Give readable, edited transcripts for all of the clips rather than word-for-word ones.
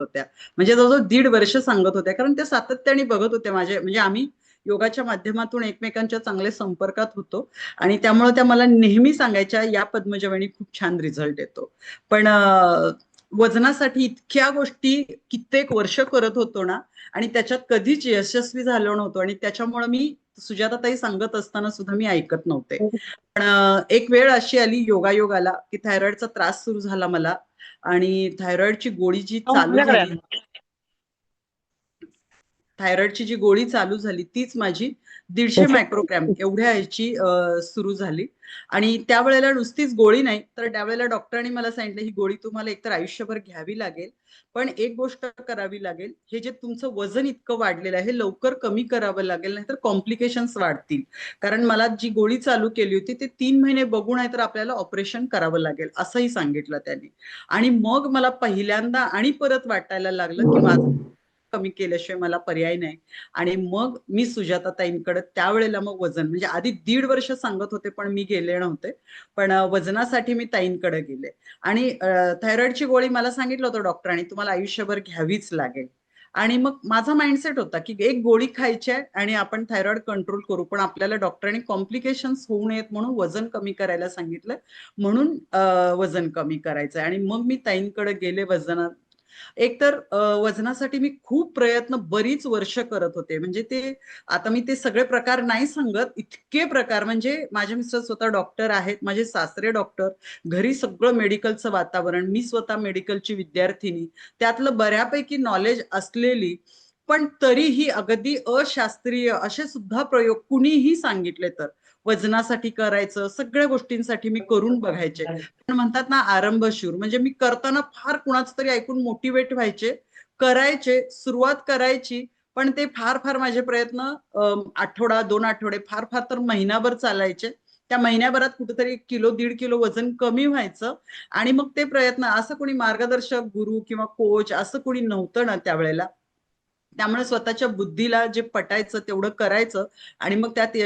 होत्या. म्हणजे जवळजवळ 1.5 वर्ष सांगत होत्या, कारण त्या सातत्याने बघत होत्या माझे, म्हणजे आम्ही योगाच्या माध्यमातून एकमेकांच्या चांगले संपर्कात होतो आणि त्यामुळे त्या मला नेहमी सांगायच्या, या पद्मजा खूप छान रिझल्ट येतो. पण वजनासाठी इतक्या गोष्टी कित्येक वर्ष करत होतो ना, आणि त्याच्यात कधीच यशस्वी झालो नव्हतो, आणि त्याच्यामुळे मी सुजाताताई सांगत असताना सुद्धा मी ऐकत नव्हते. पण एक वेळ अशी आली योगायोगाला की थायरॉइडचा त्रास सुरू झाला मला, आणि थायरॉइडची गोळी जी चालू माझ्याकडे झाली, आलं. थायरॉइडची जी गोळी चालू झाली तीच माझी 150 मायक्रोग्रॅम एवढ्या याची सुरू झाली. आणि त्यावेळेला नुसतीच गोळी नाही, तर त्यावेळेला डॉक्टरांनी मला सांगितलं, ही गोळी तुम्हाला एकतर आयुष्यभर घ्यावी लागेल, पण एक गोष्ट करावी लागेल, हे जे तुमचं वजन इतकं वाढलेलं आहे हे लवकर कमी करावं लागेल, नाहीतर कॉम्प्लिकेशन्स वाढतील. कारण मला जी गोळी चालू केली होती ते 3 महिने बघून आहे, तर आपल्याला ऑपरेशन करावं लागेल असंही सांगितलं त्यांनी. आणि मग मला पहिल्यांदा आणि परत वाटायला लागलं की माझं कमी केल्याशिवाय मला पर्याय नाही. आणि मग मी सुजाताताईंकडे त्यावेळेला मग वजन, म्हणजे आधी 1.5 वर्ष सांगत होते पण मी गेले नव्हते, पण वजनासाठी मी ताईंकडे गेले. आणि थायरॉइडची गोळी मला सांगितलं होतं डॉक्टरांनी, तुम्हाला आयुष्यभर घ्यावीच लागेल. आणि मग माझा माइंडसेट होता की एक गोळी खायची आहे आणि आपण थायरॉइड कंट्रोल करू, पण आपल्याला डॉक्टरांनी कॉम्प्लिकेशन्स होऊ नयेत म्हणून वजन कमी करायला सांगितलं, म्हणून वजन कमी करायचंय. आणि मग मी ताईंकडे गेले वजनात. एकतर वजनासाठी मी खूप प्रयत्न बरीच वर्ष करत होते, म्हणजे ते आता मी ते सगळे प्रकार नाही सांगत, इतके प्रकार, म्हणजे माझे मिस्टर स्वतः डॉक्टर आहेत, माझे सासरे डॉक्टर, घरी सगळं मेडिकलचं वातावरण, मी स्वतः मेडिकलची विद्यार्थिनी, त्यातलं बऱ्यापैकी नॉलेज असलेली, पण तरीही अगदी अशास्त्रीय असे सुद्धा प्रयोग कुणीही सांगितले तर वजनासाठी करायचं, सगळ्या गोष्टींसाठी मी करून बघायचे. पण म्हणतात ना आरंभशूर, म्हणजे मी करताना फार कुणाच तरी ऐकून मोटिवेट व्हायचे, करायचे, सुरुवात करायची, पण ते फार फार माझे प्रयत्न आठवडा 2 आठवडे, फार फार तर महिनाभर चालायचे. त्या महिन्याभरात कुठेतरी 1 किलो 1.5 किलो वजन कमी व्हायचं. आणि मग ते प्रयत्न, असं कोणी मार्गदर्शक गुरु किंवा कोच असं कोणी नव्हतं ना त्यावेळेला, त्यामुळे स्वतःच्या बुद्धीला जे पटायचं तेवढं करायचं. आणि मग त्यात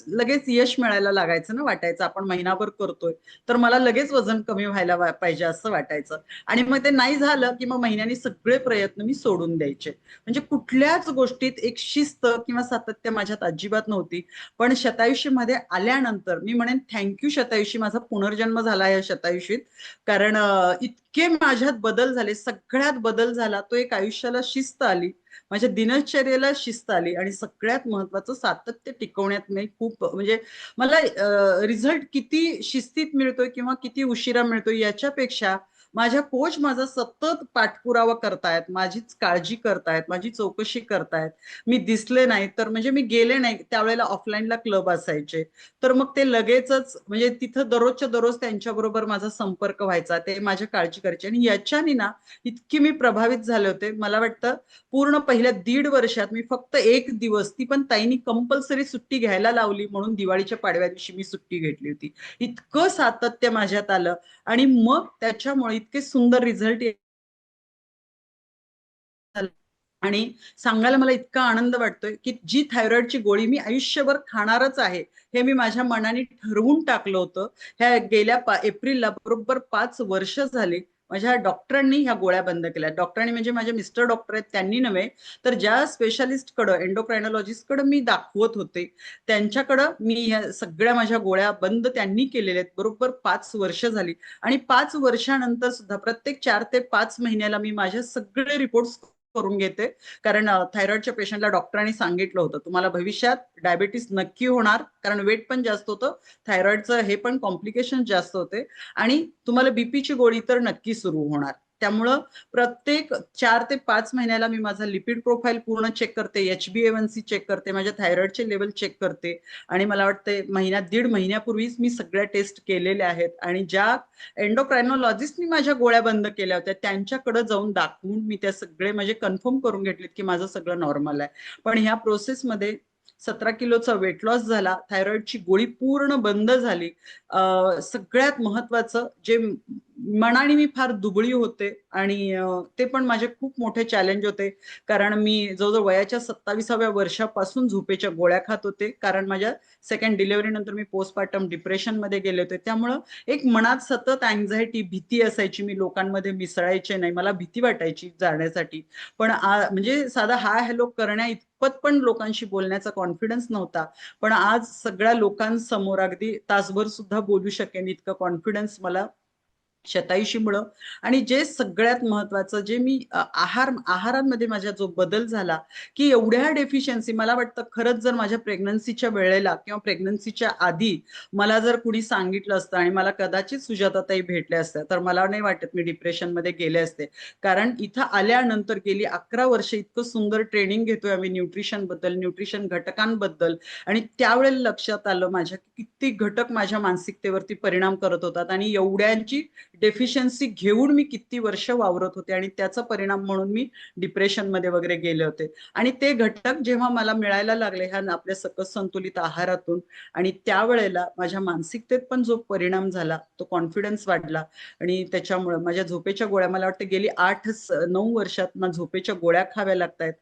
लगेच यश मिळायला लागायचं ना, वाटायचं आपण महिनाभर करतोय तर मला लगेच वजन कमी व्हायला पाहिजे असं वाटायचं. आणि मग ते नाही झालं की मग महिन्यांनी सगळे प्रयत्न मी सोडून द्यायचे. म्हणजे कुठल्याच गोष्टीत एक शिस्त किंवा सातत्य माझ्यात अजिबात नव्हती. पण शतायुषी मध्ये आल्यानंतर मी म्हणेन थँक्यू शतायुषी, माझा पुनर्जन्म झाला या शतायुषीत. कारण इतके माझ्यात बदल झाले, सगळ्यात बदल झाला तो एक आयुष्याला शिस्त आली, माझ्या दिनचर्येला शिस्त आली, आणि सगळ्यात महत्वाचं सातत्य टिकवण्यात मी खूप, म्हणजे मला रिझल्ट किती शिस्तीत मिळतोय किंवा किती उशिरा मिळतोय याच्यापेक्षा माझ्या कोच माझा सतत पाठपुरावा करतायत, माझीच काळजी करतायत, माझी चौकशी करतायत. मी दिसले नाही तर, म्हणजे मी गेले नाही त्यावेळेला ऑफलाईनला क्लब असायचे, तर मग ते लगेचच, म्हणजे तिथं दररोजच्या दररोज त्यांच्याबरोबर माझा संपर्क व्हायचा, ते माझ्या काळजी करायचे. आणि याच्याने ना इतकी मी प्रभावित झाले होते, मला वाटतं पूर्ण पहिल्या 1.5 वर्षात मी फक्त एक दिवस, ती पण ताईनी कंपल्सरी सुट्टी घ्यायला लावली म्हणून, दिवाळीच्या पाडव्या दिवशी मी सुट्टी घेतली होती. इतकं सातत्य माझ्यात आलं, आणि मग त्याच्यामुळे इतके सुंदर रिझल्ट. आणि सांगायला मला इतका आनंद वाटतोय की जी थायरॉइडची गोळी मी आयुष्यभर खाणारच आहे, हे मी माझ्या मनाने ठरवून टाकलं होतं. ह्या गेल्या एप्रिलला बरोबर 5 वर्ष झाली. माझ्या डॉक्टरांनी ह्या गोळ्या बंद केल्या. डॉक्टरांनी म्हणजे माझे मिस्टर डॉक्टर आहेत त्यांनी नव्हे, तर ज्या स्पेशालिस्टकडं, एंडोक्रायनॉलॉजिस्टकडं मी दाखवत होते, त्यांच्याकडं मी ह्या सगळ्या माझ्या गोळ्या बंद त्यांनी केलेल्या आहेत. बरोबर 5 वर्ष झाली. आणि 5 वर्षानंतर सुद्धा प्रत्येक 4 ते 5 महिन्याला मी माझे सगळे रिपोर्ट्स करून घेते. कारण थायरॉइडच्या पेशंटला डॉक्टरांनी सांगितलं होतं, तुम्हाला भविष्यात डायबिटीस नक्की होणार, कारण वेट पण जास्त होतं, थायरॉइडचं हे पण कॉम्प्लिकेशन जास्त होते, आणि तुम्हाला बीपीची गोळी तर नक्की सुरू होणार. त्यामुळं प्रत्येक 4 ते 5 महिन्याला मी माझा लिपिड प्रोफाईल पूर्ण चेक करते, HbA1c चेक करते, माझ्या थायरॉइडचे लेवल चेक करते. आणि मला वाटतं महिन्यात, 1.5 महिन्यापूर्वीच मी सगळ्या टेस्ट केलेल्या आहेत. आणि ज्या एंडोक्रायनॉलॉजिस्टनी माझ्या गोळ्या बंद केल्या होत्या त्यांच्याकडे जाऊन दाखवून मी त्या सगळे म्हणजे कन्फर्म करून घेतलेत की माझं सगळं नॉर्मल आहे. पण ह्या प्रोसेसमध्ये 17 किलोचा वेट लॉस झाला, थायरॉइडची गोळी पूर्ण बंद झाली. सगळ्यात महत्वाचं जे मनाने मी फार दुबळी होते आणि ते पण माझे खूप मोठे चॅलेंज होते. कारण मी जवळजवळ वयाच्या 27व्या वर्षापासून झोपेच्या गोळ्या खात होते. कारण माझ्या सेकंड डिलिव्हरी नंतर मी पोस्टपार्टम डिप्रेशनमध्ये गेले होते. त्यामुळं एक मनात सतत अँक्झायटी, भीती असायची. मी लोकांमध्ये मिसळायचे नाही. मला भीती वाटायची जाण्यासाठी. पण म्हणजे साधा हाय हॅलो करण्या इतपत पण लोकांशी बोलण्याचा कॉन्फिडन्स नव्हता. पण आज सगळ्या लोकांसमोर अगदी तासभर सुद्धा बोलू शकेन इतकं कॉन्फिडन्स मला शतायुषीमुळं. आणि जे सगळ्यात महत्वाचं जे मी आहारांमध्ये माझ्या जो बदल झाला, की एवढ्या डेफिशियन्सी मला वाटतं खरंच जर माझ्या प्रेग्नन्सीच्या वेळेला किंवा प्रेग्नन्सीच्या आधी मला जर कुणी सांगितलं असतं आणि मला कदाचित सुजाताताई भेटल्या असत्या तर मला नाही वाटत मी डिप्रेशनमध्ये गेले असते. कारण इथं आल्यानंतर गेली 11 वर्ष इतकं सुंदर ट्रेनिंग घेतोय आम्ही न्यूट्रिशन बद्दल, न्यूट्रिशन घटकांबद्दल. आणि त्यावेळेला लक्षात आलं माझ्या की किती घटक माझ्या मानसिकतेवरती परिणाम करत होतात आणि एवढ्यांची डेफिशियन्सी घेऊन मी किती वर्ष वावरत होते आणि त्याचा परिणाम म्हणून मी डिप्रेशनमध्ये वगैरे गेले होते. आणि ते घटक जेव्हा मला मिळायला लागले ह्या आपल्या सकस संतुलित आहारातून आणि त्यावेळेला माझ्या मानसिकतेत पण जो परिणाम झाला, तो कॉन्फिडन्स वाढला. आणि त्याच्यामुळे माझ्या झोपेच्या गोळ्या मला वाटतं गेली 8-9 वर्षात मला झोपेच्या गोळ्या खाव्या लागतायत.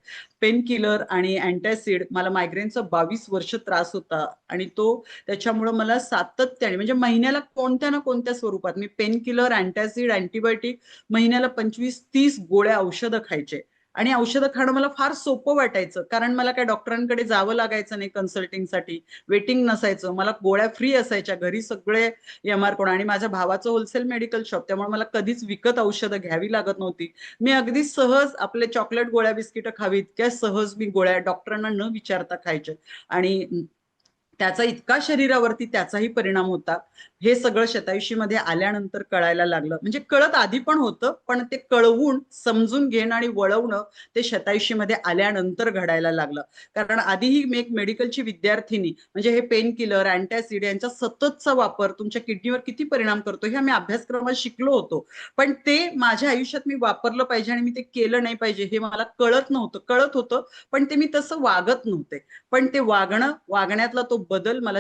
पेन किलर आणि अँटॅसिड मला मायग्रेनचा 22 वर्ष त्रास होता आणि तो त्याच्यामुळे मला सातत्याने म्हणजे महिन्याला कोणत्या ना कोणत्या स्वरूपात मी पेन किलर, अँटॅसिड, अँटीबायोटिक महिन्याला 25-30 गोळ्या औषधं खायचे. आणि औषधं खाणं मला फार सोपं वाटायचं कारण मला काय डॉक्टरांकडे जावं लागायचं नाही कन्सल्टिंगसाठी. वेटिंग नसायचं. मला गोळ्या फ्री असायच्या घरी सगळे एमआर कोण आणि माझ्या भावाचं होलसेल मेडिकल शॉप त्यामुळे मला कधीच विकत औषधं घ्यावी लागत नव्हती. मी अगदी सहज आपले चॉकलेट गोळ्या बिस्किटं खावी इतक्या सहज मी गोळ्या डॉक्टरांना न विचारता खायचे. आणि त्याचा इतका शरीरावरती त्याचाही परिणाम होता. हे सगळं शतायुषीमध्ये आल्यानंतर कळायला लागलं. म्हणजे कळत आधी पण होतं, पण ते कळवून समजून घेणं आणि वळवणं ते शतायुषीमध्ये आल्यानंतर घडायला लागलं. कारण आधीही मी एक मेडिकलची विद्यार्थिनी म्हणजे हे पेन किलर, अँटॅसिड यांचा सततचा वापर तुमच्या किडनीवर किती परिणाम करतो हे आम्ही अभ्यासक्रमात शिकलो होतो. पण ते माझ्या आयुष्यात मी वापरलं पाहिजे आणि मी ते केलं नाही पाहिजे हे मला कळत नव्हतं. कळत होतं, पण ते मी तसं वागत नव्हते. पण ते वागण्यातला तो बदल मला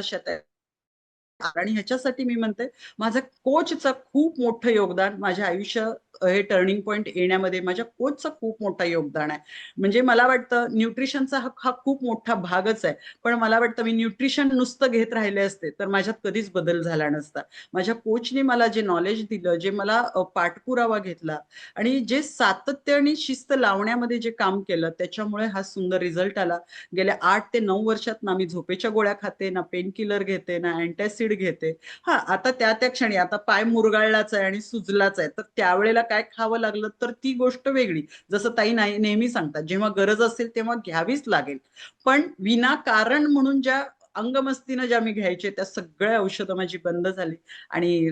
आणि ह्याच्यासाठी मी म्हणते माझं कोचचं खूप मोठं योगदान माझ्या आयुष्य हे टर्निंग पॉइंट येण्यामध्ये माझ्या कोचचं खूप मोठं योगदान आहे. म्हणजे मला वाटतं न्यूट्रिशनचा हा खूप मोठा भागच आहे. पण मला वाटतं मी न्यूट्रिशन नुसतं घेत राहिले असते तर माझ्यात कधीच बदल झाला नसता. माझ्या कोचने मला जे नॉलेज दिलं, जे मला पाठपुरावा घेतला आणि जे सातत्य आणि शिस्त लावण्यामध्ये जे काम केलं त्याच्यामुळे हा सुंदर रिझल्ट आला. गेल्या 8 ते 9 वर्षात ना मी झोपेच्या गोळ्या खाते, ना पेन किलर घेते, ना अँटॅसिड घेते. हा आता त्या क्षणी आता पाय मुरगाळलाच आहे आणि सुजलाच आहे तर त्यावेळेला काय खावं लागलं तर ती गोष्ट वेगळी. जसं ताई नेहमी सांगतात जेव्हा गरज असेल तेव्हा घ्यावीच लागेल. पण विनाकारण म्हणून ज्या अंगमस्तीनं ज्या मी घ्यायचे त्या सगळ्या औषधं माझी बंद झाली. आणि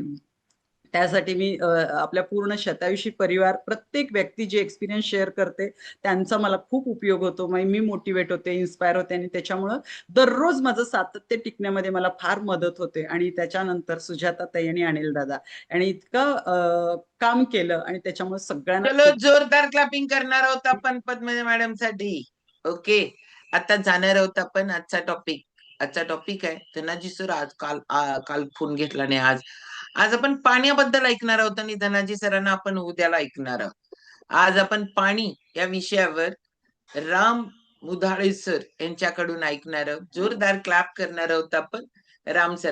त्यासाठी मी आपल्या पूर्ण शतायुषी परिवार प्रत्येक व्यक्ती जी एक्सपिरियन्स शेअर करते त्यांचा मला खूप उपयोग होतो. मी मोटिवेट होते, इन्स्पायर होते आणि त्याच्यामुळं दररोज माझं सातत्य टिकण्यामध्ये मला फार मदत होते. आणि त्याच्यानंतर सुजाता ताई आणि अनिल दादा आणि इतकं काम केलं आणि त्याच्यामुळे सगळ्यांना चलो खूप जोरदार क्लॅपिंग करणार आहोत आपण पद्मजा मॅडम साठी. ओके, आता जाणार आहोत आपण आजचा टॉपिक आहे धनाजी सर. आज काल फोन घेतला नाही. आज आपण पाण्याबद्दल ऐकणार आहोत आणि धनाजी सरांना आपण उद्याला ऐकणार आहोत. आज आपण पाणी या विषयावर राम मुधाळे सर यांच्याकडून ऐकणार आहोत. जोरदार क्लॅप करणार आहोत आपण राम सर.